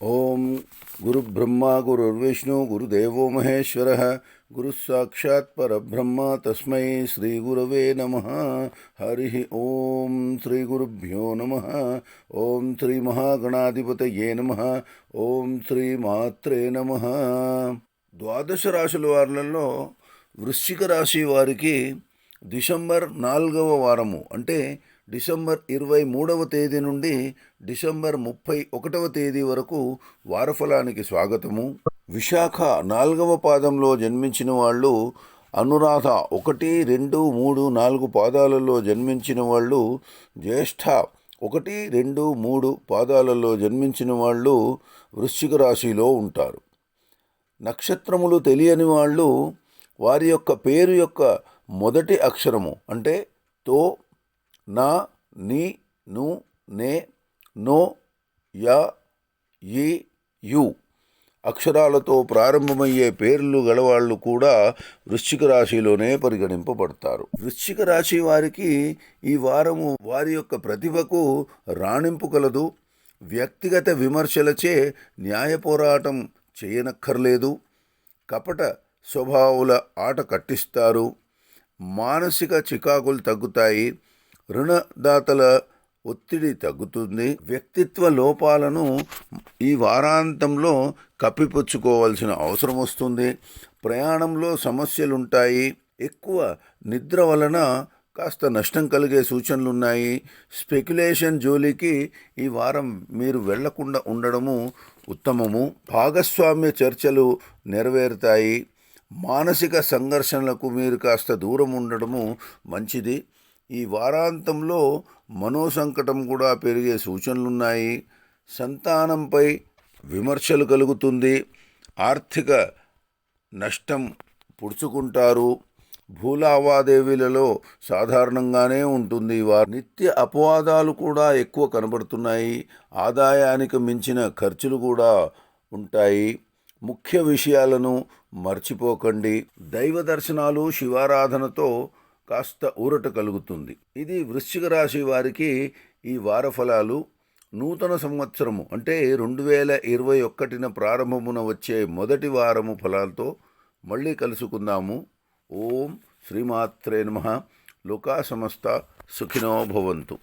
ఓం గురుబ్రహ్మ గురుర్విష్ణు గురుదేవో మహేశ్వరః గురుస్సాక్షాత్ పరబ్రహ్మ తస్మై శ్రీ గురవే నమః. హరి ఓం శ్రీ గురుభ్యో నమః. ఓం శ్రీ మహాగణాధిపతయే నమః. ఓం శ్రీ మాత్రే నమః. ద్వాదశ రాశుల వారులలో వృశ్చిక రాశి వారికి డిసెంబర్ 4వ వారము అంటే డిసెంబర్ 23వ తేదీ నుండి డిసెంబర్ 31వ తేదీ వరకు వారఫలానికి స్వాగతము. విశాఖ 4వ పాదంలో జన్మించిన వాళ్ళు, అనురాధ 1, 2, 3, 4 పాదాలలో జన్మించిన వాళ్ళు, జ్యేష్ఠ 1, 2, 3 పాదాలలో జన్మించిన వాళ్ళు వృశ్చిక రాశిలో ఉంటారు. నక్షత్రములు తెలియని వాళ్ళు వారి యొక్క పేరు యొక్క మొదటి అక్షరము అంటే తో, నా, ని, ను, నే, నో, యా, ఈ, యు అక్షరాలతో ప్రారంభమయ్యే పేర్లు గలవాళ్ళు కూడా వృశ్చిక రాశిలోనే పరిగణింపబడతారు. వృశ్చిక రాశి వారికి ఈ వారము వారి యొక్క ప్రతిభకు రాణింపు కలదు. వ్యక్తిగత విమర్శలచే న్యాయ పోరాటం చేయనక్కర్లేదు. కపట స్వభావుల ఆట కట్టిస్తారు. మానసిక చికాకులు తగ్గుతాయి. రుణదాతల ఒత్తిడి తగ్గుతుంది. వ్యక్తిత్వ లోపాలను ఈ వారాంతంలో కప్పిపుచ్చుకోవాల్సిన అవసరం వస్తుంది. ప్రయాణంలో సమస్యలుంటాయి. ఎక్కువ నిద్ర వలన కాస్త నష్టం కలిగే సూచనలున్నాయి. స్పెక్యులేషన్ జోలికి ఈ వారం మీరు వెళ్లకుండా ఉండడము ఉత్తమము. భాగస్వామ్య చర్చలు నెరవేరుతాయి. మానసిక సంఘర్షణలకు మీరు కాస్త దూరం ఉండడము మంచిది. ఈ వారాంతంలో మనోసంకటం కూడా పెరిగే సూచనలున్నాయి. సంతానంపై విమర్శలు కలుగుతుంది. ఆర్థిక నష్టం పుడుచుకుంటారు. భూలావాదేవీలలో సాధారణంగానే ఉంటుంది. వారి నిత్య అపవాదాలు కూడా ఎక్కువ కనబడుతున్నాయి. ఆదాయానికి మించిన ఖర్చులు కూడా ఉంటాయి. ముఖ్య విషయాలను మర్చిపోకండి. దైవ దర్శనాలు, శివారాధనతో కాస్త ఊరట కలుగుతుంది. ఇది వృశ్చిక రాశి వారికి ఈ వారఫలాలు. నూతన సంవత్సరము అంటే 2021 ప్రారంభమున వచ్చే మొదటి వారము ఫలాలతో మళ్ళీ కలుసుకుందాము. ఓం శ్రీమాత్రే నమః. లోకా సమస్త సుఖినో భవంతు.